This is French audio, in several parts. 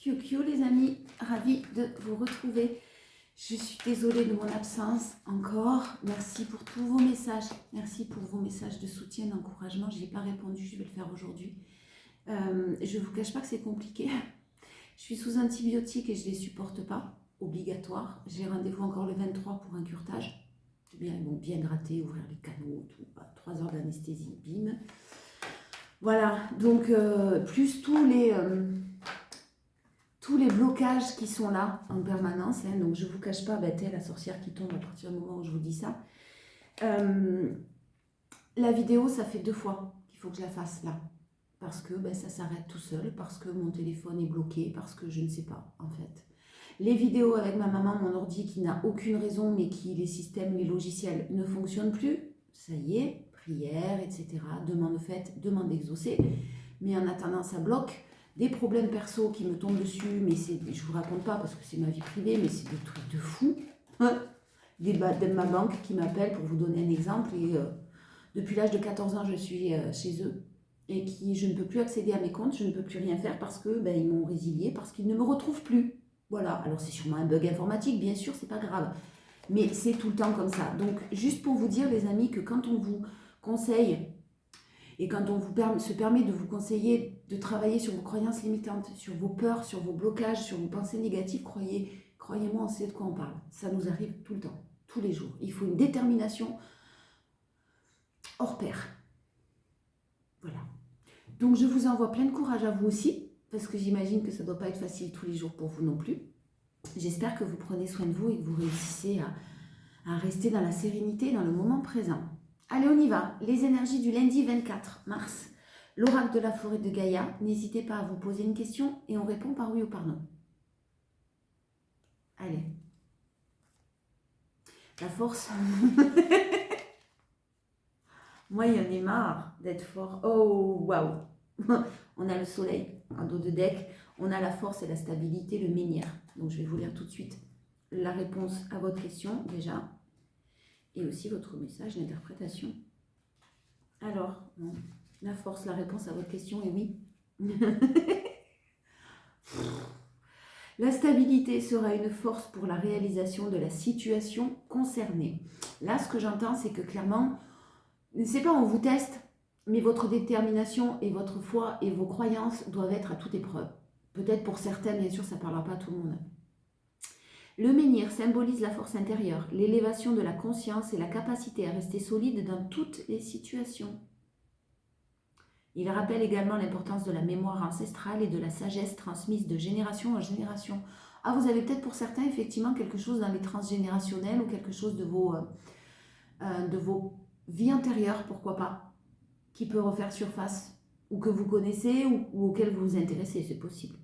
QQ les amis, ravie de vous retrouver. Je suis désolée de mon absence encore. Merci pour tous vos messages. Merci pour vos messages de soutien, d'encouragement. Je n'ai pas répondu, je vais le faire aujourd'hui. Je ne vous cache pas que c'est compliqué. Je suis sous antibiotiques et je ne les supporte pas. Obligatoire. J'ai rendez-vous encore le 23 pour un curetage. Bien, ils vont bien gratter, ouvrir les canaux, tout. 3 heures d'anesthésie, bim. Voilà, donc plus tous les blocages qui sont là en permanence. Hein, donc je ne vous cache pas, telle la sorcière qui tombe à partir du moment où je vous dis ça. La vidéo, ça fait 2 fois qu'il faut que je la fasse là. Parce que ça s'arrête tout seul, parce que mon téléphone est bloqué, parce que je ne sais pas en fait. Les vidéos avec ma maman, mon ordi qui n'a aucune raison, mais qui, les systèmes, les logiciels ne fonctionnent plus. Ça y est, prière, etc. Demande faite, demande exaucée. Mais en attendant, ça bloque. Des problèmes perso qui me tombent dessus, mais je ne vous raconte pas parce que c'est ma vie privée, mais c'est des trucs de fou. De ma banque qui m'appelle pour vous donner un exemple. Et depuis l'âge de 14 ans, je suis chez eux. Et je ne peux plus accéder à mes comptes, je ne peux plus rien faire parce que ils m'ont résilié, parce qu'ils ne me retrouvent plus. Voilà, alors c'est sûrement un bug informatique, bien sûr, c'est pas grave. Mais c'est tout le temps comme ça. Donc, juste pour vous dire, les amis, que quand on vous conseille et quand on se permet de vous conseiller de travailler sur vos croyances limitantes, sur vos peurs, sur vos blocages, sur vos pensées négatives, croyez-moi, on sait de quoi on parle. Ça nous arrive tout le temps, tous les jours. Il faut une détermination hors pair. Voilà. Donc, je vous envoie plein de courage à vous aussi, parce que j'imagine que ça ne doit pas être facile tous les jours pour vous non plus. J'espère que vous prenez soin de vous et que vous réussissez à rester dans la sérénité, dans le moment présent. Allez, on y va. Les énergies du lundi 24 mars. L'oracle de la forêt de Gaïa. N'hésitez pas à vous poser une question et on répond par oui ou par non. Allez. La force. Moi, il y en a marre d'être fort. Oh, waouh. On a le soleil en dos de deck. On a la force et la stabilité, le menhir. Donc, je vais vous lire tout de suite la réponse à votre question, déjà. Et aussi votre message d'interprétation. Alors, non. La force, la réponse à votre question est oui. La stabilité sera une force pour la réalisation de la situation concernée. Là, ce que j'entends, c'est que clairement, c'est pas on vous teste, mais votre détermination et votre foi et vos croyances doivent être à toute épreuve. Peut-être pour certains, bien sûr, ça ne parlera pas à tout le monde. Le menhir symbolise la force intérieure, l'élévation de la conscience et la capacité à rester solide dans toutes les situations. Il rappelle également l'importance de la mémoire ancestrale et de la sagesse transmise de génération en génération. Ah, vous avez peut-être pour certains effectivement quelque chose dans les transgénérationnels ou quelque chose de vos vies antérieures, pourquoi pas, qui peut refaire surface ou que vous connaissez ou auquel vous vous intéressez, c'est possible.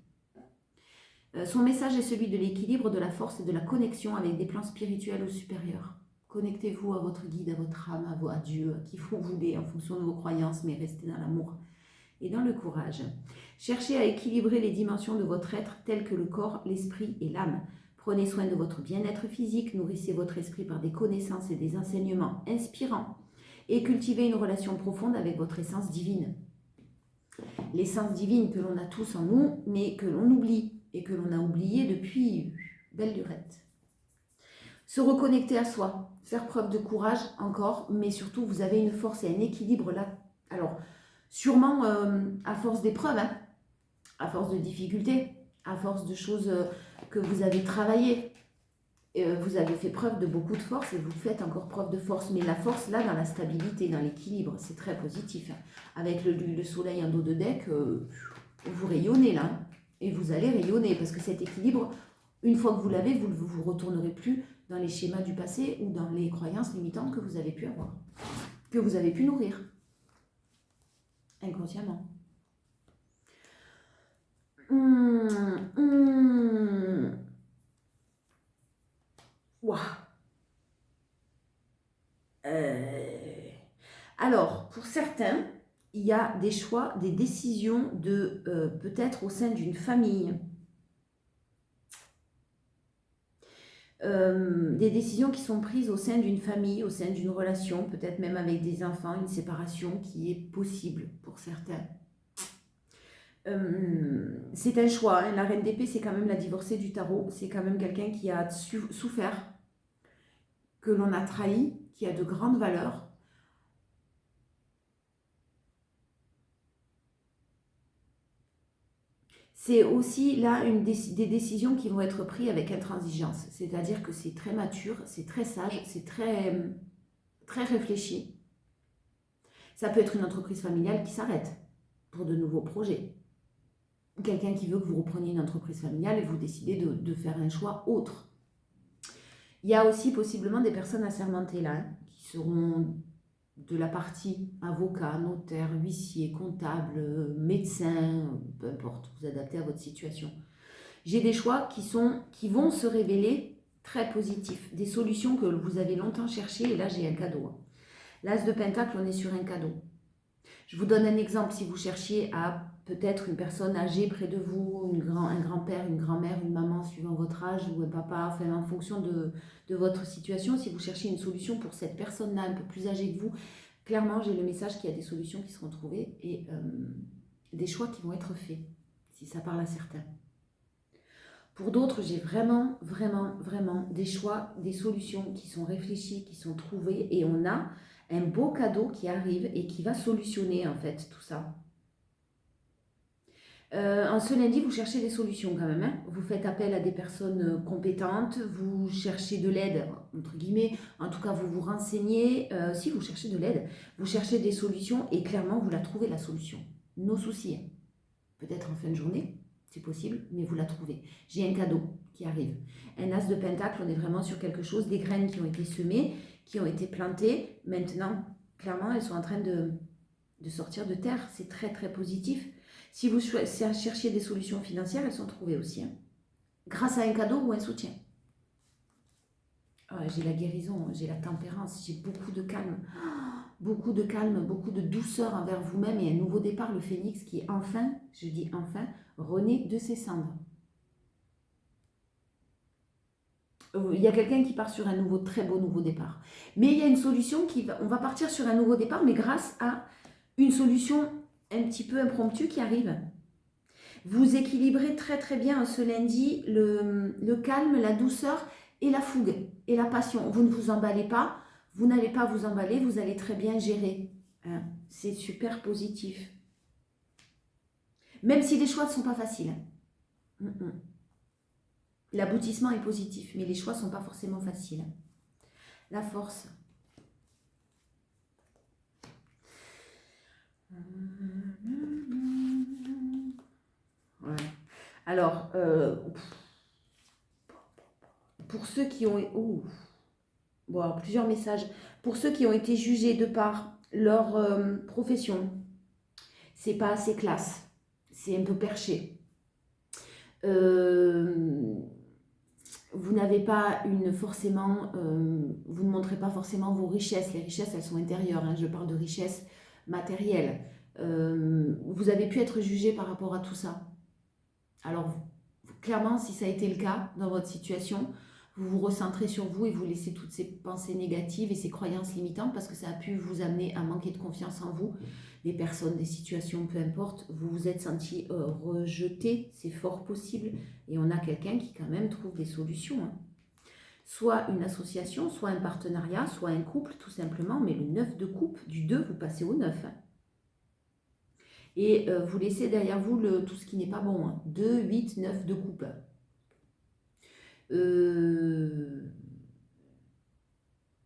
Son message est celui de l'équilibre, de la force et de la connexion avec des plans spirituels ou supérieurs. Connectez-vous à votre guide, à votre âme, à Dieu, à qui vous voulez, en fonction de vos croyances, mais restez dans l'amour et dans le courage. Cherchez à équilibrer les dimensions de votre être telles que le corps, l'esprit et l'âme. Prenez soin de votre bien-être physique, nourrissez votre esprit par des connaissances et des enseignements inspirants et cultivez une relation profonde avec votre essence divine. L'essence divine que l'on a tous en nous, mais que l'on oublie et que l'on a oublié depuis belle lurette. Se reconnecter à soi, faire preuve de courage encore, mais surtout vous avez une force et un équilibre là. Alors, sûrement à force d'épreuves, hein, à force de difficultés, à force de choses que vous avez travaillées, vous avez fait preuve de beaucoup de force et vous faites encore preuve de force. Mais la force là, dans la stabilité, dans l'équilibre, c'est très positif. Hein. Avec le soleil en dos de deck, vous rayonnez là. Hein. Et vous allez rayonner parce que cet équilibre, une fois que vous l'avez, vous ne vous retournerez plus dans les schémas du passé ou dans les croyances limitantes que vous avez pu avoir, que vous avez pu nourrir inconsciemment. Wow. Alors, pour certains, il y a des choix, des décisions de peut-être au sein d'une famille. Des décisions qui sont prises au sein d'une famille, au sein d'une relation, peut-être même avec des enfants, une séparation qui est possible pour certains. C'est un choix, hein. La reine d'épée, c'est quand même la divorcée du tarot. C'est quand même quelqu'un qui a souffert, que l'on a trahi, qui a de grandes valeurs. C'est aussi là des décisions qui vont être prises avec intransigeance. C'est-à-dire que c'est très mature, c'est très sage, c'est très réfléchi. Ça peut être une entreprise familiale qui s'arrête pour de nouveaux projets. Quelqu'un qui veut que vous repreniez une entreprise familiale et vous décidez de faire un choix autre. Il y a aussi possiblement des personnes assermentées là, hein, qui seront de la partie avocat, notaire, huissier, comptable, médecin, peu importe, vous adaptez à votre situation. J'ai des choix qui vont se révéler très positifs, des solutions que vous avez longtemps cherchées, et là j'ai un cadeau. L'As de Pentacle, on est sur un cadeau. Je vous donne un exemple, si vous cherchiez à peut-être une personne âgée près de vous, un grand-père, une grand-mère, une maman, suivant votre âge, ou un papa, enfin en fonction de votre situation, si vous cherchez une solution pour cette personne-là, un peu plus âgée que vous, clairement, j'ai le message qu'il y a des solutions qui seront trouvées et des choix qui vont être faits, si ça parle à certains. Pour d'autres, j'ai vraiment des choix, des solutions qui sont réfléchies, qui sont trouvées, et on a un beau cadeau qui arrive et qui va solutionner en fait tout ça. En ce lundi, vous cherchez des solutions quand même, hein. Vous faites appel à des personnes compétentes, vous cherchez de l'aide, entre guillemets, en tout cas vous vous renseignez, si vous cherchez de l'aide, vous cherchez des solutions et clairement vous la trouvez la solution. Nos soucis, hein. Peut-être en fin de journée, c'est possible, mais vous la trouvez. J'ai un cadeau qui arrive. Un as de pentacle, on est vraiment sur quelque chose, des graines qui ont été semées, qui ont été plantées. Maintenant, clairement, elles sont en train de sortir de terre. C'est très positif. Si vous cherchiez des solutions financières, elles sont trouvées aussi, hein. Grâce à un cadeau ou un soutien. J'ai la guérison, j'ai la tempérance, j'ai beaucoup de calme, beaucoup de douceur envers vous-même et un nouveau départ, le phénix qui est enfin, je dis enfin, renaît de ses cendres. Il y a quelqu'un qui part sur un très beau nouveau départ. Mais il y a une solution on va partir sur un nouveau départ, mais grâce à une solution un petit peu impromptue qui arrive. Vous équilibrez très bien ce lundi le calme, la douceur et la fougue et la passion. Vous ne vous emballez pas, vous n'allez pas vous emballer, vous allez très bien gérer, hein. C'est super positif. Même si les choix ne sont pas faciles. L'aboutissement est positif, mais les choix ne sont pas forcément faciles. La force. Ouais. Alors, pour ceux qui ont... Bon, plusieurs messages. Pour ceux qui ont été jugés de par leur profession, c'est pas assez classe, c'est un peu perché. Vous n'avez pas vous ne montrez pas forcément vos richesses. Les richesses, elles sont intérieures, hein. Je parle de richesses matérielles. Vous avez pu être jugé par rapport à tout ça. Alors, clairement, si ça a été le cas dans votre situation, vous vous recentrez sur vous et vous laissez toutes ces pensées négatives et ces croyances limitantes parce que ça a pu vous amener à manquer de confiance en vous, des personnes, des situations, peu importe. Vous vous êtes senti rejeté, c'est fort possible. Et on a quelqu'un qui quand même trouve des solutions, hein. Soit une association, soit un partenariat, soit un couple tout simplement. Mais le 9 de coupe, du 2, vous passez au 9. Hein. Et vous laissez derrière vous tout ce qui n'est pas bon. Hein. 2, 8, 9 de coupe.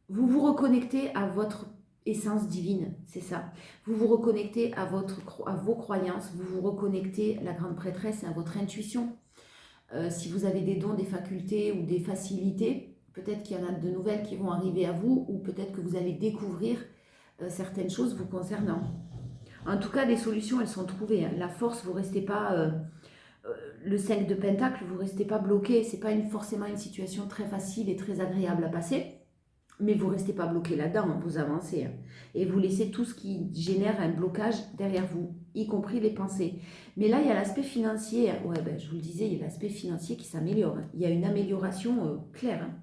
Vous vous reconnectez à votre essence divine, c'est ça. Vous vous reconnectez à vos croyances, vous vous reconnectez à la grande prêtresse, à votre intuition. Si vous avez des dons, des facultés ou des facilités, peut-être qu'il y en a de nouvelles qui vont arriver à vous ou peut-être que vous allez découvrir certaines choses vous concernant. En tout cas, les solutions, elles sont trouvées. Hein. La force, vous ne restez pas... le 5 de Pentacle, vous ne restez pas bloqué. Ce n'est pas forcément une situation très facile et très agréable à passer. Mais vous ne restez pas bloqué là-dedans, hein, vous avancez. Hein. Et vous laissez tout ce qui génère un blocage derrière vous, y compris les pensées. Mais là, il y a l'aspect financier. Ouais, je vous le disais, il y a l'aspect financier qui s'améliore. Hein. Il y a une amélioration claire. Hein.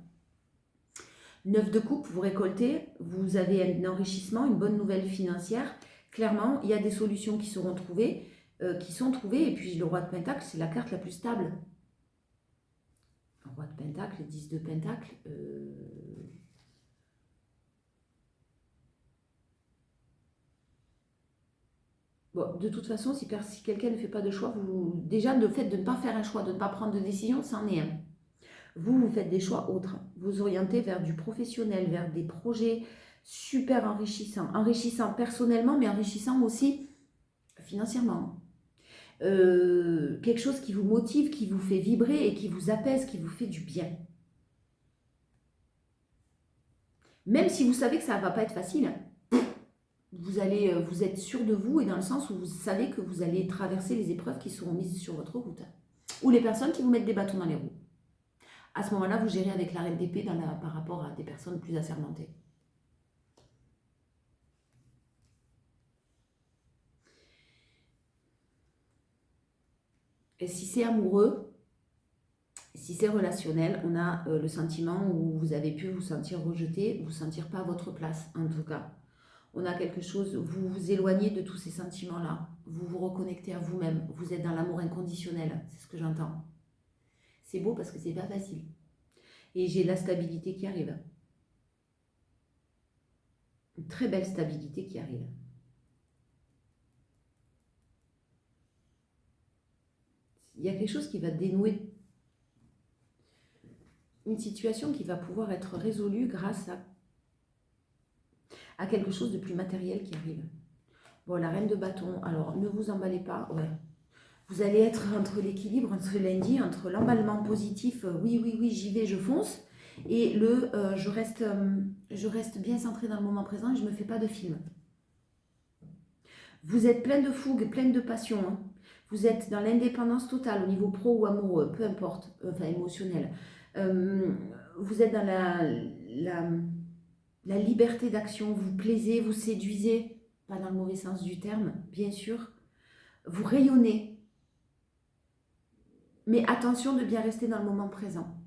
9 de coupe, vous récoltez, vous avez un enrichissement, une bonne nouvelle financière. Clairement, il y a des solutions qui seront trouvées. qui sont trouvés. Et puis le roi de Pentacle, c'est la carte la plus stable. Le roi de Pentacle, 10 de Pentacle. Bon, de toute façon, si quelqu'un ne fait pas de choix, déjà le fait de ne pas faire un choix, de ne pas prendre de décision, c'en est un. Vous faites des choix autres. Vous orientez vers du professionnel, vers des projets super enrichissants. Enrichissants personnellement, mais enrichissants aussi financièrement. Quelque chose qui vous motive, qui vous fait vibrer et qui vous apaise, qui vous fait du bien. Même si vous savez que ça ne va pas être facile, vous êtes sûr de vous et dans le sens où vous savez que vous allez traverser les épreuves qui seront mises sur votre route. Ou les personnes qui vous mettent des bâtons dans les roues. À ce moment-là, vous gérez avec la reine d'épée par rapport à des personnes plus assermentées. Et si c'est amoureux, si c'est relationnel, on a le sentiment où vous avez pu vous sentir rejeté, vous sentir pas à votre place en tout cas. On a quelque chose, vous vous éloignez de tous ces sentiments-là, vous vous reconnectez à vous-même, vous êtes dans l'amour inconditionnel, c'est ce que j'entends. C'est beau parce que c'est pas facile. Et j'ai la stabilité qui arrive. Une très belle stabilité qui arrive. Il y a quelque chose qui va dénouer. Une situation qui va pouvoir être résolue grâce à quelque chose de plus matériel qui arrive. Bon, la reine de bâton, alors ne vous emballez pas, ouais. Vous allez être entre l'équilibre, entre lundi, entre l'emballement positif, oui, oui, oui, j'y vais, je fonce, et je reste bien centré dans le moment présent et je ne me fais pas de film. Vous êtes plein de fougue, plein de passion, hein. Vous êtes dans l'indépendance totale au niveau pro ou amoureux, peu importe, enfin émotionnel. Vous êtes dans la liberté d'action, vous plaisez, vous séduisez, pas dans le mauvais sens du terme, bien sûr. Vous rayonnez. Mais attention de bien rester dans le moment présent.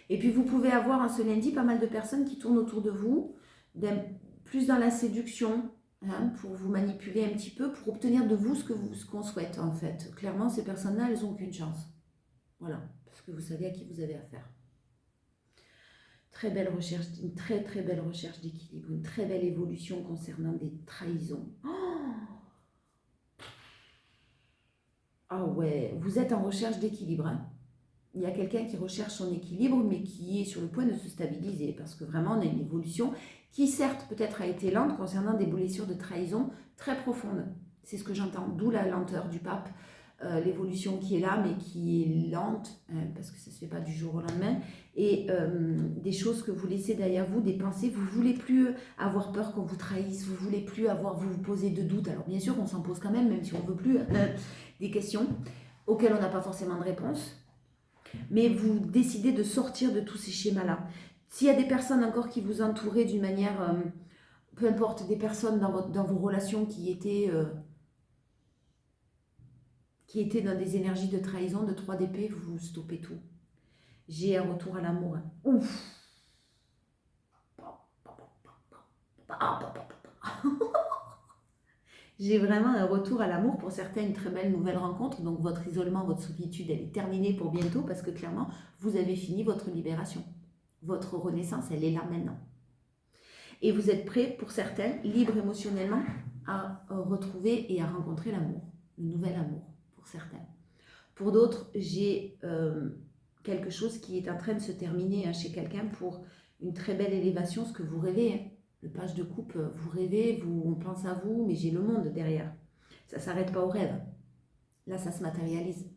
Et puis vous pouvez avoir en ce lundi pas mal de personnes qui tournent autour de vous, plus dans la séduction, hein, pour vous manipuler un petit peu, pour obtenir de vous ce qu'on souhaite en fait. Clairement, ces personnes-là, elles n'ont aucune chance. Voilà, parce que vous savez à qui vous avez affaire. Très belle recherche, une très très belle recherche d'équilibre, une très belle évolution concernant des trahisons. Ah ouais, vous êtes en recherche d'équilibre. Hein. Il y a quelqu'un qui recherche son équilibre, mais qui est sur le point de se stabiliser, parce que vraiment, on a une évolution qui, certes, peut-être a été lente concernant des blessures de trahison très profondes. C'est ce que j'entends, d'où la lenteur du pape, l'évolution qui est là, mais qui est lente, parce que ça ne se fait pas du jour au lendemain, et des choses que vous laissez derrière vous, des pensées, vous ne voulez plus avoir peur qu'on vous trahisse, vous ne voulez plus vous poser de doutes. Alors bien sûr, on s'en pose quand même si on ne veut plus, des questions auxquelles on n'a pas forcément de réponse. Mais vous décidez de sortir de tous ces schémas-là. S'il y a des personnes encore qui vous entouraient d'une manière, peu importe, des personnes dans vos relations qui étaient dans des énergies de trahison, de 3 d'épée, vous stoppez tout. J'ai un retour à l'amour. Ouf. J'ai vraiment un retour à l'amour, pour certains une très belle nouvelle rencontre, donc votre isolement, votre solitude, elle est terminée pour bientôt parce que clairement, vous avez fini votre libération. Votre renaissance, elle est là maintenant. Et vous êtes prêts, pour certains, libres émotionnellement, à retrouver et à rencontrer l'amour, le nouvel amour, pour certains. Pour d'autres, j'ai quelque chose qui est en train de se terminer chez quelqu'un pour une très belle élévation, ce que vous rêvez, hein. Le page de coupe, vous rêvez, on pense à vous, mais j'ai le monde derrière. Ça ne s'arrête pas au rêve. Là, ça se matérialise.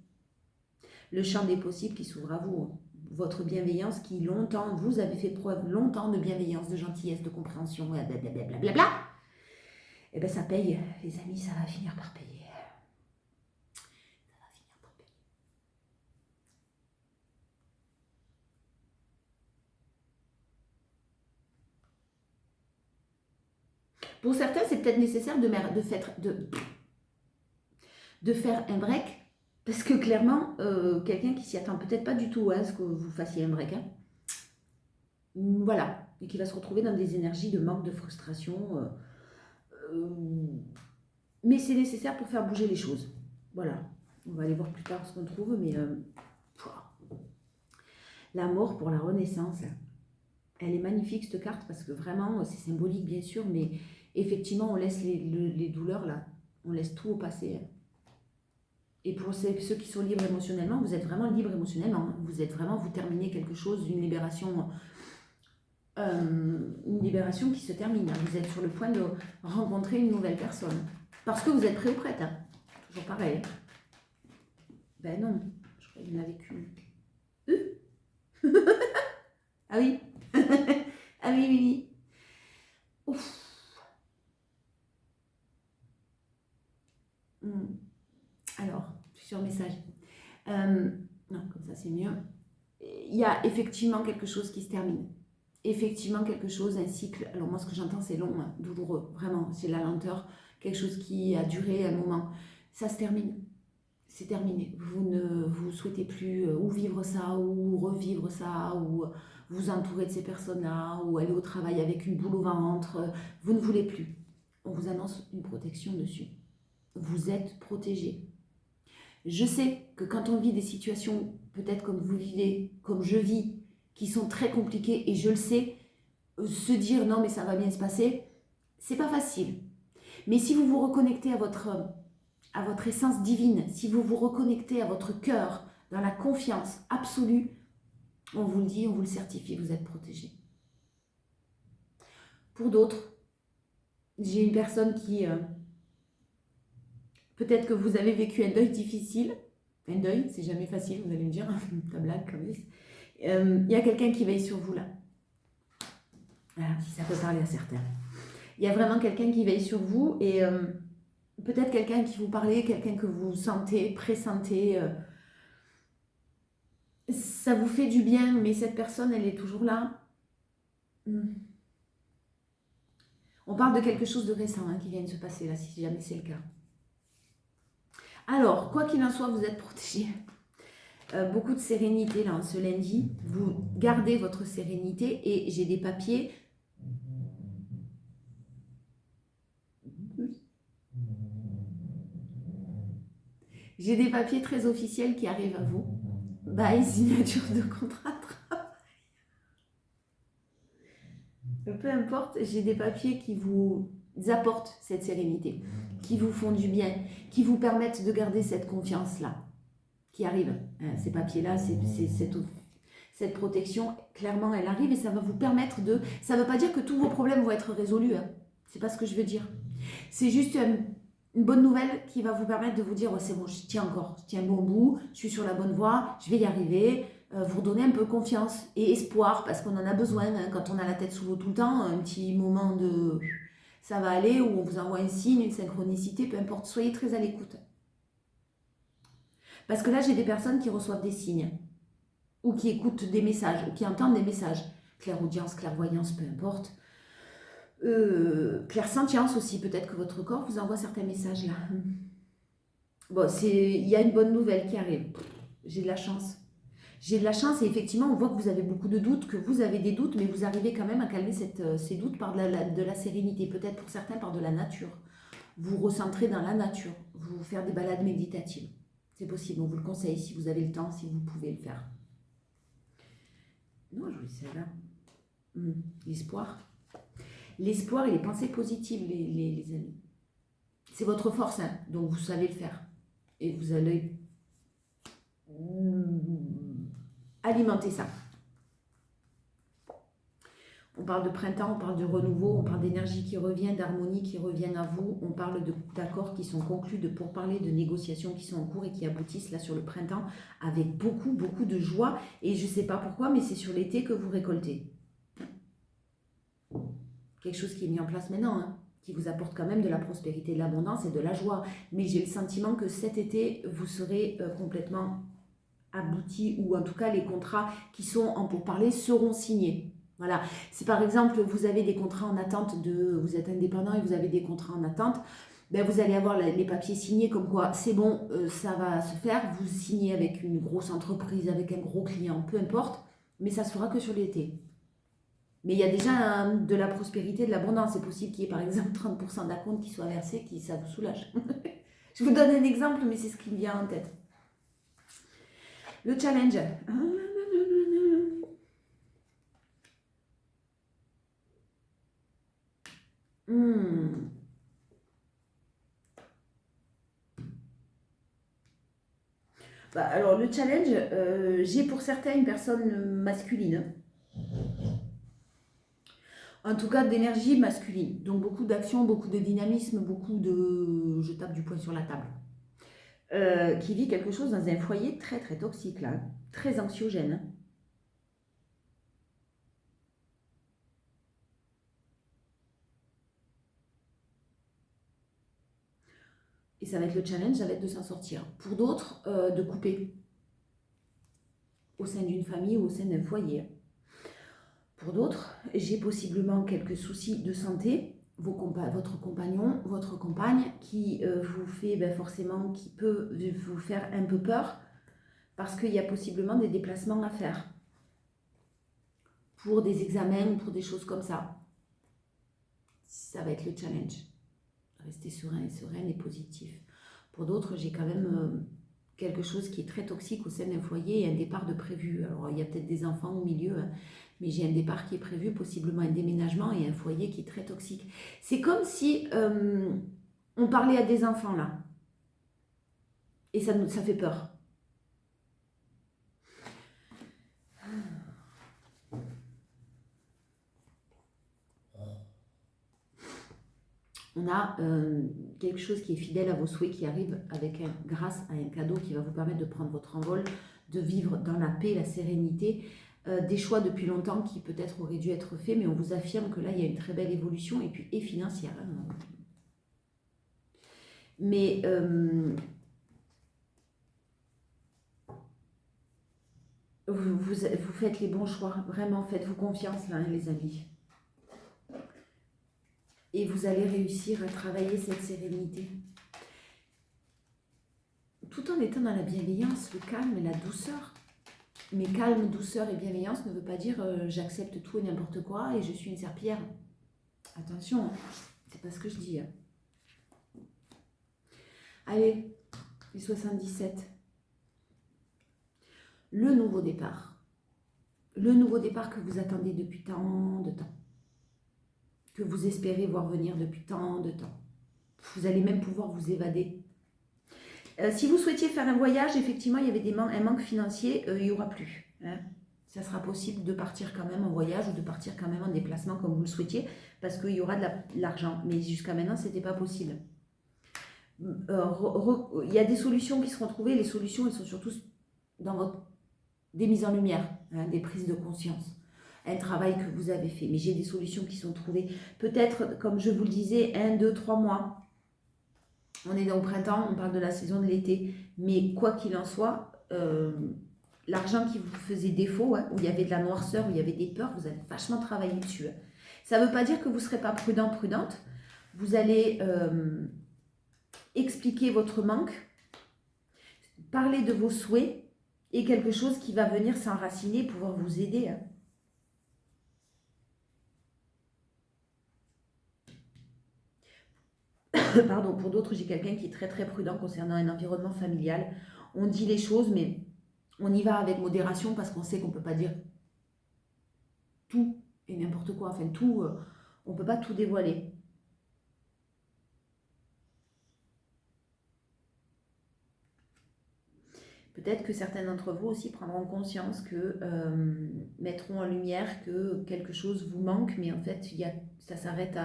Le champ des possibles qui s'ouvre à vous. Votre bienveillance qui longtemps, vous avez fait preuve longtemps de bienveillance, de gentillesse, de compréhension, blablabla. Et bien ça paye, les amis, ça va finir par payer. Ça va finir par payer. Pour certains, c'est peut-être nécessaire de faire un break, parce que clairement, quelqu'un qui s'y attend peut-être pas du tout à ce que vous fassiez un break, hein. Voilà, et qui va se retrouver dans des énergies de manque, de frustration, Mais c'est nécessaire pour faire bouger les choses. Voilà. On va aller voir plus tard ce qu'on trouve, mais la mort pour la renaissance, elle est magnifique cette carte parce que vraiment, c'est symbolique bien sûr, mais effectivement, on laisse les douleurs là, on laisse tout au passé. Et pour ceux qui sont libres émotionnellement, vous êtes vraiment libre émotionnellement. Vous êtes vraiment, vous terminez quelque chose, une libération qui se termine. Vous êtes sur le point de rencontrer une nouvelle personne. Parce que vous êtes prêt ou prête. Hein. Toujours pareil. Ben non, je crois qu'il y en avait qu'une. Ah oui. Ah oui, oui, oui. Ouf. Alors, je suis sur message. Non, comme ça c'est mieux. Il y a effectivement quelque chose qui se termine. Effectivement quelque chose, un cycle. Alors moi ce que j'entends c'est long, hein, douloureux, vraiment, c'est la lenteur. Quelque chose qui a duré un moment. Ça se termine. C'est terminé. Vous ne vous souhaitez plus ou vivre ça, ou revivre ça, ou vous entourer de ces personnes-là, ou aller au travail avec une boule au ventre. Vous ne voulez plus. On vous annonce une protection dessus. Vous êtes protégé. Je sais que quand on vit des situations, peut-être comme vous vivez, comme je vis, qui sont très compliquées, et je le sais, se dire non mais ça va bien se passer, c'est pas facile. Mais si vous vous reconnectez à votre essence divine, si vous vous reconnectez à votre cœur, dans la confiance absolue, on vous le dit, on vous le certifie, vous êtes protégé. Pour d'autres, j'ai une personne qui... peut-être que vous avez vécu un deuil difficile. Un deuil, c'est jamais facile, vous allez me dire, ta blague comme ça. Il y a quelqu'un qui veille sur vous là. Voilà, si ça peut parler à certains. Il y a vraiment quelqu'un qui veille sur vous et peut-être quelqu'un qui vous parlait, quelqu'un que vous sentez, pressentez. Ça vous fait du bien, mais cette personne, elle est toujours là. On parle de quelque chose de récent qui vient de se passer là, si jamais c'est le cas. Alors, quoi qu'il en soit, vous êtes protégé. Beaucoup de sérénité là, ce lundi. Vous gardez votre sérénité et j'ai des papiers. J'ai des papiers très officiels qui arrivent à vous. Bail, signature de contrat de travail. Peu importe, j'ai des papiers qui vous apportent cette sérénité, qui vous font du bien, qui vous permettent de garder cette confiance-là, qui arrive. Ces papiers-là, cette protection, clairement, elle arrive et ça va vous permettre de... Ça ne veut pas dire que tous vos problèmes vont être résolus. C'est pas ce que je veux dire. C'est juste une bonne nouvelle qui va vous permettre de vous dire, oh, c'est bon, je tiens encore, je tiens bon bout, je suis sur la bonne voie, je vais y arriver. Vous redonner un peu confiance et espoir parce qu'on en a besoin quand on a la tête sous l'eau tout le temps, un petit moment de ça va aller où on vous envoie un signe, une synchronicité, peu importe, soyez très à l'écoute. Parce que là j'ai des personnes qui reçoivent des signes ou qui écoutent des messages ou qui entendent des messages, clairaudience, clairvoyance, peu importe. Clairsentience aussi, peut-être que votre corps vous envoie certains messages là. Bon, il y a une bonne nouvelle qui arrive. J'ai de la chance. J'ai de la chance et effectivement, on voit que vous avez beaucoup de doutes, que vous avez des doutes, mais vous arrivez quand même à calmer ces doutes par de la sérénité, peut-être pour certains par de la nature. Vous recentrer dans la nature, vous faire des balades méditatives. C'est possible, on vous le conseille si vous avez le temps, si vous pouvez le faire. Non, je voulais celle-là. L'espoir. L'espoir et les pensées positives, les amis. C'est votre force, donc vous savez le faire. Et vous allez... alimenter ça. On parle de printemps, on parle de renouveau, on parle d'énergie qui revient, d'harmonie qui revient à vous, on parle d'accords qui sont conclus, de pourparlers, de négociations qui sont en cours et qui aboutissent là sur le printemps avec beaucoup, beaucoup de joie. Et je ne sais pas pourquoi, mais c'est sur l'été que vous récoltez. Quelque chose qui est mis en place maintenant, qui vous apporte quand même de la prospérité, de l'abondance et de la joie. Mais j'ai le sentiment que cet été, vous serez complètement abouti, ou en tout cas les contrats qui sont en pourparlers seront signés. Voilà. Si par exemple vous avez des contrats en attente, vous êtes indépendant et vous avez des contrats en attente, ben vous allez avoir les papiers signés comme quoi c'est bon, ça va se faire, vous signez avec une grosse entreprise, avec un gros client, peu importe, mais ça se fera que sur l'été. Mais il y a déjà de la prospérité, de l'abondance. C'est possible qu'il y ait par exemple 30% d'acompte qui soit versé, qui ça vous soulage. Je vous donne un exemple, mais c'est ce qui me vient en tête. Le challenge. Bah, alors le challenge, j'ai pour certains une personne masculine. En tout cas d'énergie masculine. Donc beaucoup d'action, beaucoup de dynamisme, beaucoup de... Je tape du poing sur la table. Qui vit quelque chose dans un foyer très très toxique là, très anxiogène. Et ça va être le challenge, ça va être de s'en sortir. Pour d'autres, de couper au sein d'une famille ou au sein d'un foyer. Pour d'autres, j'ai possiblement quelques soucis de santé, votre compagnon, votre compagne, qui vous fait forcément, qui peut vous faire un peu peur, parce qu'il y a possiblement des déplacements à faire pour des examens ou pour des choses comme ça. Ça va être le challenge. Rester serein et positif. Pour d'autres, j'ai quand même quelque chose qui est très toxique au sein d'un foyer et un départ de prévu. Alors, il y a peut-être des enfants au milieu, hein, mais j'ai un départ qui est prévu, possiblement un déménagement et un foyer qui est très toxique. C'est comme si on parlait à des enfants, là. Et ça fait peur. On a quelque chose qui est fidèle à vos souhaits, qui arrive grâce à un cadeau qui va vous permettre de prendre votre envol, de vivre dans la paix, la sérénité, des choix depuis longtemps qui peut-être auraient dû être faits, mais on vous affirme que là, il y a une très belle évolution et financière. Hein. Mais vous faites les bons choix, vraiment, faites-vous confiance là, hein, les amis. Et vous allez réussir à travailler cette sérénité. Tout en étant dans la bienveillance, le calme et la douceur. Mais calme, douceur et bienveillance ne veut pas dire j'accepte tout et n'importe quoi et je suis une serpillière. Attention, c'est pas ce que je dis. Hein. Allez, les 77. Le nouveau départ. Le nouveau départ que vous attendez depuis tant de temps. Que vous espérez voir venir depuis tant de temps. Vous allez même pouvoir vous évader. Si vous souhaitiez faire un voyage, effectivement, il y avait un manque financier, il n'y aura plus. Hein. Ça sera possible de partir quand même en voyage ou de partir quand même en déplacement comme vous le souhaitiez, parce qu'il y aura de l'argent. Mais jusqu'à maintenant, ce n'était pas possible. Il y a des solutions qui seront trouvées. Les solutions, elles sont surtout dans des mises en lumière, hein, des prises de conscience. Un travail que vous avez fait. Mais j'ai des solutions qui sont trouvées. Peut-être, comme je vous le disais, 1, 2, 3 mois. On est au printemps, on parle de la saison de l'été. Mais quoi qu'il en soit, l'argent qui vous faisait défaut, hein, où il y avait de la noirceur, où il y avait des peurs, vous allez vachement travailler dessus. Hein. Ça ne veut pas dire que vous ne serez pas prudent, prudente. Vous allez expliquer votre manque, parler de vos souhaits et quelque chose qui va venir s'enraciner, pouvoir vous aider. Hein. Pardon, pour d'autres, j'ai quelqu'un qui est très très prudent concernant un environnement familial. On dit les choses, mais on y va avec modération parce qu'on sait qu'on ne peut pas dire tout et n'importe quoi. Enfin, tout, on ne peut pas tout dévoiler. Peut-être que certains d'entre vous aussi prendront conscience que, mettront en lumière que quelque chose vous manque, mais en fait, ça s'arrête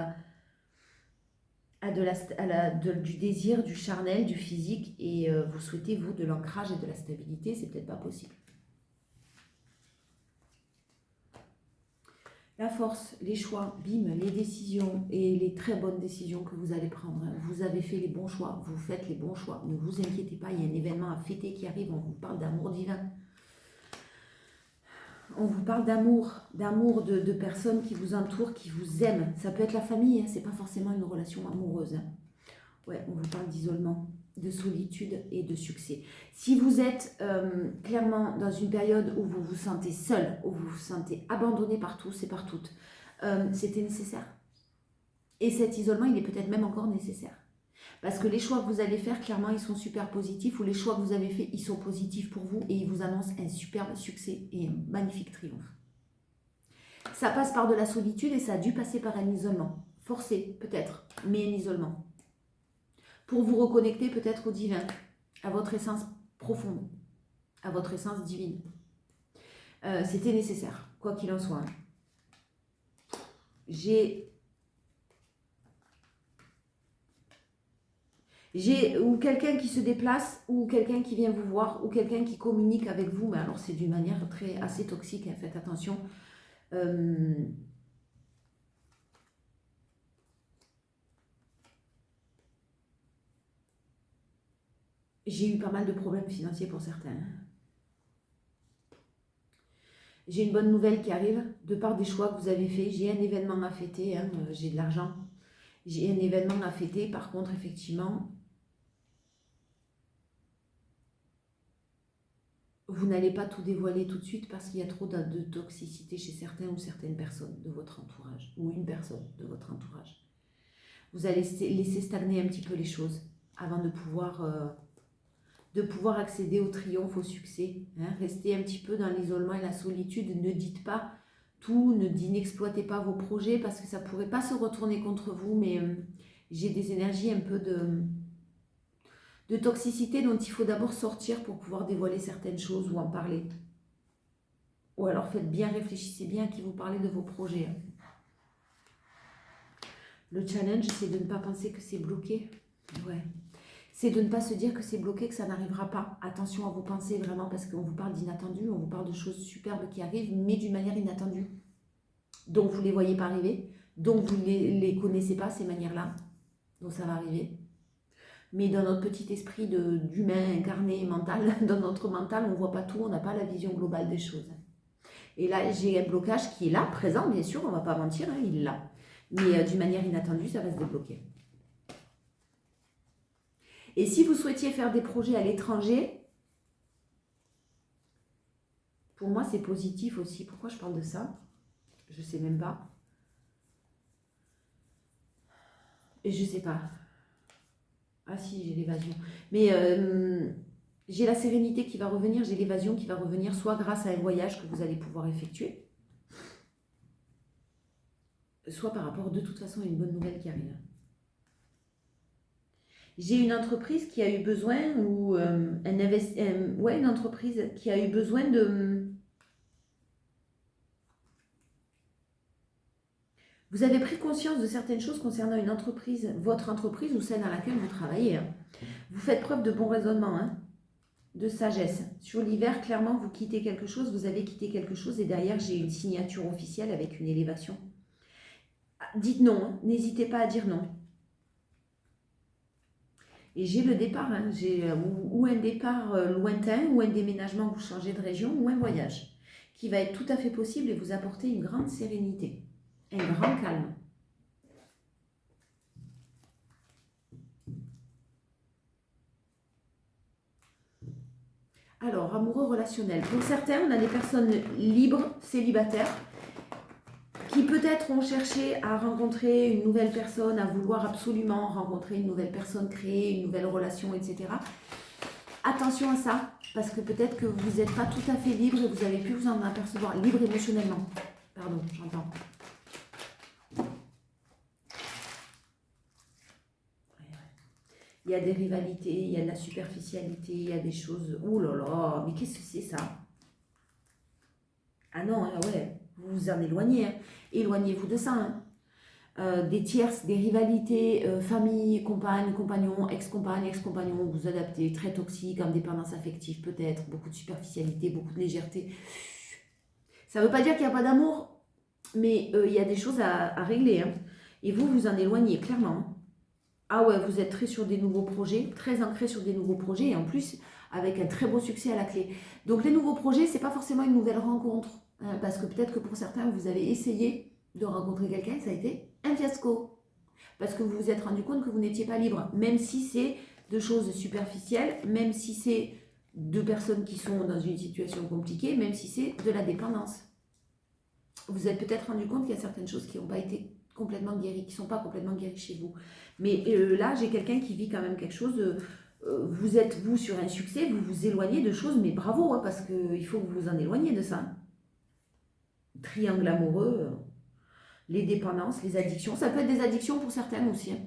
du désir, du charnel, du physique, et vous souhaitez, vous, de l'ancrage et de la stabilité, c'est peut-être pas possible. La force, les choix, bim, les décisions et les très bonnes décisions que vous allez prendre. Vous avez fait les bons choix, vous faites les bons choix. Ne vous inquiétez pas, il y a un événement à fêter qui arrive, on vous parle d'amour divin. On vous parle d'amour de personnes qui vous entourent, qui vous aiment. Ça peut être la famille, hein, c'est pas forcément une relation amoureuse. Hein. Ouais, on vous parle d'isolement. de solitude et de succès. Si vous êtes clairement dans une période où vous vous sentez seul, où vous vous sentez abandonné par tous et par toutes, c'était nécessaire. Et cet isolement, il est peut-être même encore nécessaire. Parce que les choix que vous allez faire, clairement, ils sont super positifs, ou les choix que vous avez faits, ils sont positifs pour vous, et ils vous annoncent un superbe succès et un magnifique triomphe. Ça passe par de la solitude, et ça a dû passer par un isolement. Forcé, peut-être, mais un isolement. Pour vous reconnecter peut-être au divin, à votre essence profonde, à votre essence divine. C'était nécessaire, quoi qu'il en soit. Ou quelqu'un qui se déplace, ou quelqu'un qui vient vous voir, ou quelqu'un qui communique avec vous, mais alors c'est d'une manière assez toxique, hein, faites attention. J'ai eu pas mal de problèmes financiers pour certains. J'ai une bonne nouvelle qui arrive, de par des choix que vous avez faits. J'ai un événement à fêter, hein, j'ai de l'argent. J'ai un événement à fêter, par contre, effectivement, vous n'allez pas tout dévoiler tout de suite parce qu'il y a trop de toxicité chez certains ou certaines personnes de votre entourage, ou une personne de votre entourage. Vous allez laisser stagner un petit peu les choses avant de pouvoir accéder au triomphe, au succès. Hein. Restez un petit peu dans l'isolement et la solitude. Ne dites pas tout, n'exploitez pas vos projets parce que ça ne pourrait pas se retourner contre vous, mais j'ai des énergies un peu de toxicité dont il faut d'abord sortir pour pouvoir dévoiler certaines choses ou en parler. Ou alors réfléchissez bien à qui vous parlez de vos projets. Le challenge, c'est de ne pas penser que c'est bloqué. Ouais. C'est de ne pas se dire que c'est bloqué, que ça n'arrivera pas. Attention à vos pensées vraiment parce qu'on vous parle d'inattendu, on vous parle de choses superbes qui arrivent, mais d'une manière inattendue. Donc vous ne les voyez pas arriver, donc vous ne les connaissez pas, ces manières-là. Donc ça va arriver. Mais dans notre petit esprit d'humain incarné, mental, dans notre mental, on ne voit pas tout, on n'a pas la vision globale des choses. Et là, j'ai un blocage qui est là, présent, bien sûr, on ne va pas mentir, hein, il est là. Mais d'une manière inattendue, ça va se débloquer. Et si vous souhaitiez faire des projets à l'étranger, pour moi, c'est positif aussi. Pourquoi je parle de ça? Je ne sais même pas. Et je ne sais pas. Ah si, j'ai l'évasion. Mais j'ai la sérénité qui va revenir, j'ai l'évasion qui va revenir, soit grâce à un voyage que vous allez pouvoir effectuer, soit par rapport de toute façon à une bonne nouvelle qui arrive. J'ai une entreprise qui a eu besoin, ou une entreprise qui a eu besoin de... Vous avez pris conscience de certaines choses concernant une entreprise, votre entreprise ou celle dans laquelle vous travaillez. Vous faites preuve de bon raisonnement, hein, de sagesse. Sur l'hiver, clairement, vous quittez quelque chose, vous avez quitté quelque chose et derrière, j'ai une signature officielle avec une élévation. Dites non, hein, n'hésitez pas à dire non. Et j'ai le départ, hein, j'ai ou un départ lointain, ou un déménagement, vous changez de région, ou un voyage, qui va être tout à fait possible et vous apporter une grande sérénité, un grand calme. Alors, amoureux relationnel. Pour certains, on a des personnes libres, célibataires, qui peut-être ont cherché à rencontrer une nouvelle personne, à vouloir absolument rencontrer une nouvelle personne, créer une nouvelle relation, etc. Attention à ça, parce que peut-être que vous n'êtes pas tout à fait libre et vous avez pu vous en apercevoir, libre émotionnellement. Pardon, j'entends. Il y a des rivalités, il y a de la superficialité, il y a des choses... Ouh là là, mais qu'est-ce que c'est ça? Ah non, ouais, vous vous en éloignez. Hein. Éloignez-vous de ça. Hein. Des tierces, des rivalités, famille, compagne, compagnon, ex-compagne, ex-compagnon, vous adaptez, très toxique, en dépendance affective peut-être, beaucoup de superficialité, beaucoup de légèreté. Ça ne veut pas dire qu'il n'y a pas d'amour, mais il y a des choses à régler. Hein. Et vous, vous en éloignez, clairement. Ah ouais, vous êtes très sur des nouveaux projets, très ancré sur des nouveaux projets, et en plus, avec un très beau succès à la clé. Donc les nouveaux projets, ce n'est pas forcément une nouvelle rencontre, hein, parce que peut-être que pour certains, vous avez essayé de rencontrer quelqu'un, ça a été un fiasco, parce que vous vous êtes rendu compte que vous n'étiez pas libre, même si c'est de choses superficielles, même si c'est deux personnes qui sont dans une situation compliquée, même si c'est de la dépendance. Vous êtes peut-être rendu compte qu'il y a certaines choses qui n'ont pas été complètement guéries, qui ne sont pas complètement guéries chez vous. Mais là, j'ai quelqu'un qui vit quand même quelque chose. Vous êtes, vous, sur un succès, vous vous éloignez de choses, mais bravo, hein, parce qu'il faut que vous vous en éloigniez de ça. Triangle amoureux, les dépendances, les addictions. Ça peut être des addictions pour certaines aussi. Hein.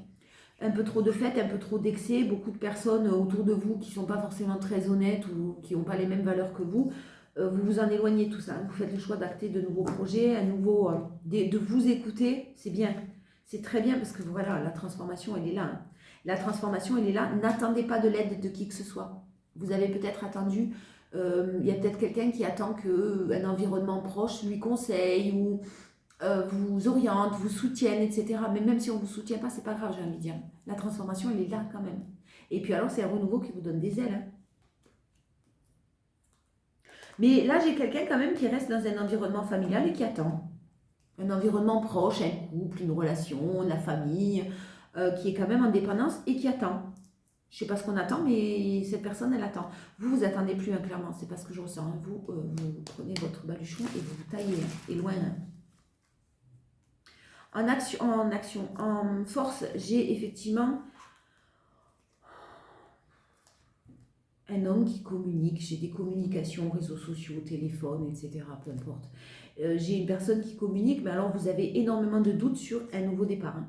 Un peu trop de fêtes, un peu trop d'excès, beaucoup de personnes autour de vous qui ne sont pas forcément très honnêtes ou qui n'ont pas les mêmes valeurs que vous. Vous vous en éloignez de tout ça. Vous faites le choix d'acter de nouveaux projets, de vous écouter. C'est bien. C'est très bien parce que voilà, la transformation, elle est là. Hein. La transformation, elle est là. N'attendez pas de l'aide de qui que ce soit. Vous avez peut-être attendu, il y a peut-être quelqu'un qui attend qu'un environnement proche lui conseille ou vous oriente, vous soutienne, etc. Mais même si on ne vous soutient pas, c'est pas grave, j'ai envie de dire. La transformation, elle est là quand même. Et puis alors, c'est un renouveau qui vous donne des ailes. Hein. Mais là, j'ai quelqu'un quand même qui reste dans un environnement familial et qui attend. Un environnement proche, un couple, une relation, la famille, qui est quand même en dépendance et qui attend. Je ne sais pas ce qu'on attend, mais cette personne, elle attend. Vous, vous attendez plus, hein, clairement. C'est pas ce que je ressens. Hein. Vous prenez votre baluchon et vous vous taillez. Hein, et loin. Hein. En force, j'ai effectivement un homme qui communique. J'ai des communications, réseaux sociaux, téléphone, etc. Peu importe. J'ai une personne qui communique, mais alors vous avez énormément de doutes sur un nouveau départ. Hein.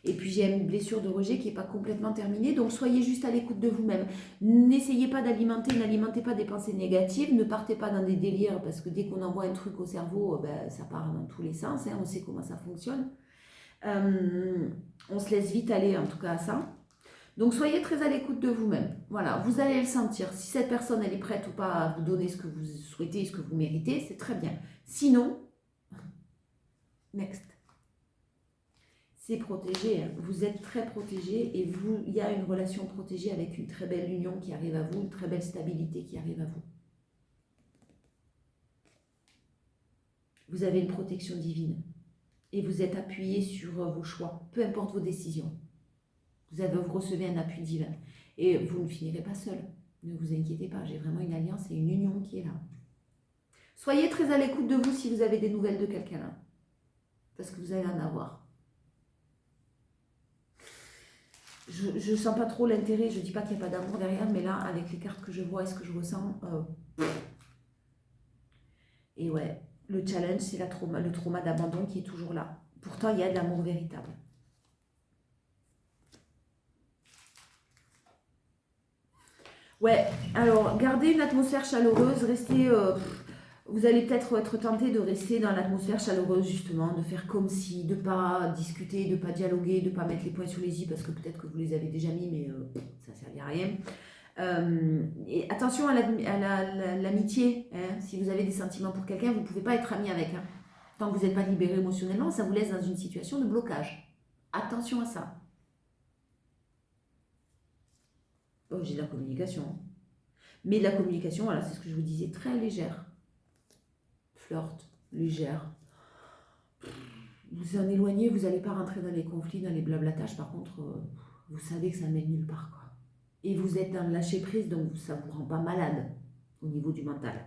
Et puis j'ai une blessure de rejet qui n'est pas complètement terminée, donc soyez juste à l'écoute de vous-même. N'essayez pas n'alimentez pas des pensées négatives, ne partez pas dans des délires, parce que dès qu'on envoie un truc au cerveau, ça part dans tous les sens, hein, on sait comment ça fonctionne. On se laisse vite aller en tout cas à ça. Donc soyez très à l'écoute de vous-même. Voilà, vous allez le sentir. Si cette personne elle est prête ou pas à vous donner ce que vous souhaitez, ce que vous méritez, c'est très bien. Sinon, next. C'est protégé, hein. Vous êt très protégé et il y a une relation protégée avec une très belle union qui arrive à vous, une très belle stabilité qui arrive à vous. Vous avez une protection divine et vous êtes appuyé sur vos choix, peu importe vos décisions. Vous recevez un appui divin et vous ne finirez pas seul. Ne vous inquiétez pas, j'ai vraiment une alliance et une union qui est là. Soyez très à l'écoute de vous si vous avez des nouvelles de quelqu'un là, parce que vous allez en avoir. Je ne sens pas trop l'intérêt, je ne dis pas qu'il n'y a pas d'amour derrière, mais là, avec les cartes que je vois et ce que je ressens, et ouais, le challenge, c'est le trauma d'abandon qui est toujours là. Pourtant, il y a de l'amour véritable. Ouais, alors, gardez une atmosphère chaleureuse, restez... vous allez peut-être être tenté de rester dans l'atmosphère chaleureuse, justement, de faire comme si, de ne pas discuter, de ne pas dialoguer, de ne pas mettre les points sur les i, parce que peut-être que vous les avez déjà mis, mais ça ne servait à rien. Et attention à l'amitié, hein. Si vous avez des sentiments pour quelqu'un, vous ne pouvez pas être ami avec. Hein. Tant que vous n'êtes pas libéré émotionnellement, ça vous laisse dans une situation de blocage. Attention à ça. Oh, j'ai de la communication. Mais de la communication, voilà, c'est ce que je vous disais, très légère. Flirt, légère. Vous en éloignez, vous n'allez pas rentrer dans les conflits, dans les blablatages. Par contre, vous savez que ça ne mène nulle part, quoi. Et vous êtes dans le lâcher prise, donc ça ne vous rend pas malade au niveau du mental.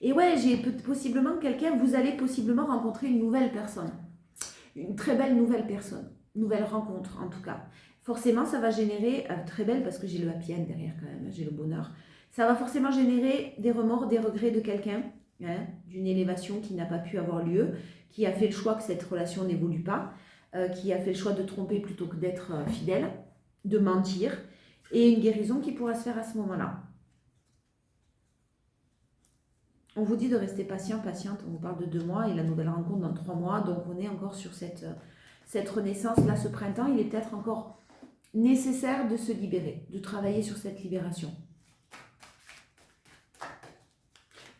Et ouais, j'ai possiblement quelqu'un, vous allez possiblement rencontrer une nouvelle personne. Une très belle nouvelle personne. Nouvelle rencontre, en tout cas. Forcément, ça va générer, très belle parce que j'ai le happy end derrière quand même, j'ai le bonheur. Ça va forcément générer des remords, des regrets de quelqu'un, hein, d'une élévation qui n'a pas pu avoir lieu, qui a fait le choix que cette relation n'évolue pas, qui a fait le choix de tromper plutôt que d'être fidèle, de mentir, et une guérison qui pourra se faire à ce moment-là. On vous dit de rester patient, patiente, on vous parle de 2 mois et la nouvelle rencontre dans 3 mois, donc on est encore sur cette renaissance. Là, ce printemps, il est peut-être encore nécessaire de se libérer, de travailler sur cette libération.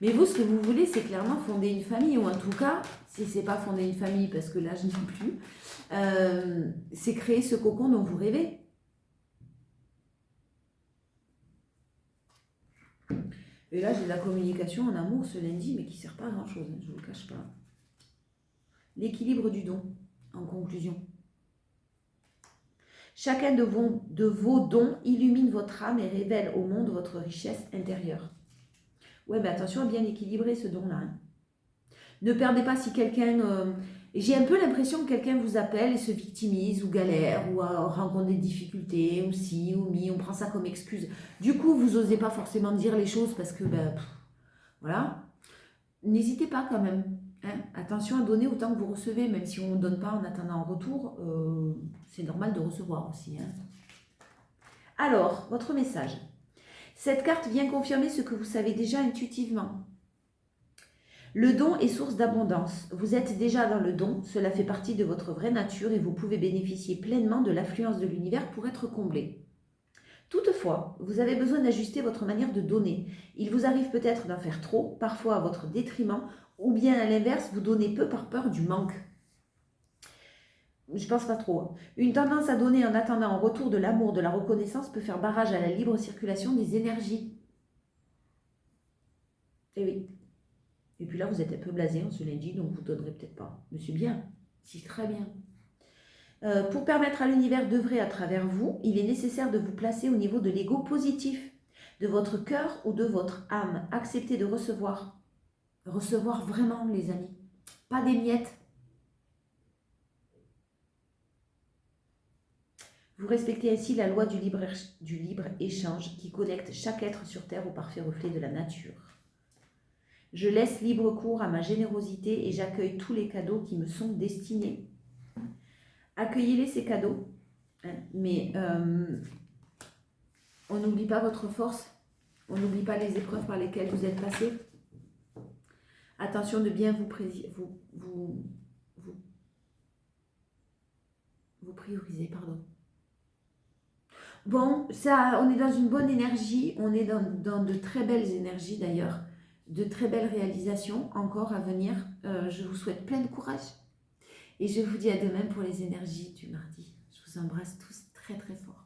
Mais vous, ce que vous voulez, c'est clairement fonder une famille, ou en tout cas, si ce n'est pas fonder une famille, parce que là, je n'ai plus, c'est créer ce cocon dont vous rêvez. Et là, j'ai de la communication en amour ce lundi, mais qui ne sert pas à grand-chose, hein, je ne vous le cache pas. L'équilibre du don, en conclusion. Chacun de vos dons illumine votre âme et révèle au monde votre richesse intérieure. Ouais, mais attention à bien équilibrer ce don-là. Hein. Ne perdez pas si quelqu'un... j'ai un peu l'impression que quelqu'un vous appelle et se victimise ou galère ou rencontre des difficultés ou si ou mi, on prend ça comme excuse. Du coup, vous n'osez pas forcément dire les choses parce que, ben, voilà. N'hésitez pas quand même. Hein. Attention à donner autant que vous recevez, même si on ne donne pas en attendant en retour, c'est normal de recevoir aussi. Hein. Alors, votre message. Cette carte vient confirmer ce que vous savez déjà intuitivement. Le don est source d'abondance. Vous êtes déjà dans le don, cela fait partie de votre vraie nature et vous pouvez bénéficier pleinement de l'affluence de l'univers pour être comblé. Toutefois, vous avez besoin d'ajuster votre manière de donner. Il vous arrive peut-être d'en faire trop, parfois à votre détriment, ou bien à l'inverse, vous donnez peu par peur du manque. Je pense pas trop. Une tendance à donner en attendant en retour de l'amour, de la reconnaissance peut faire barrage à la libre circulation des énergies. Eh oui. Et puis là, vous êtes un peu blasé en ce lundi, donc vous ne donnerez peut-être pas. Mais c'est bien. C'est très bien. Pour permettre à l'univers d'œuvrer à travers vous, il est nécessaire de vous placer au niveau de l'ego positif, de votre cœur ou de votre âme. Acceptez de recevoir. Recevoir vraiment, les amis. Pas des miettes. Vous respectez ainsi la loi du libre-échange qui connecte chaque être sur Terre au parfait reflet de la nature. Je laisse libre cours à ma générosité et j'accueille tous les cadeaux qui me sont destinés. Accueillez-les, ces cadeaux, hein, mais on n'oublie pas votre force, on n'oublie pas les épreuves par lesquelles vous êtes passé. Attention de bien vous prioriser, pardon. Bon, ça, on est dans une bonne énergie, on est dans de très belles énergies d'ailleurs, de très belles réalisations encore à venir. Je vous souhaite plein de courage et je vous dis à demain pour les énergies du mardi. Je vous embrasse tous très très fort.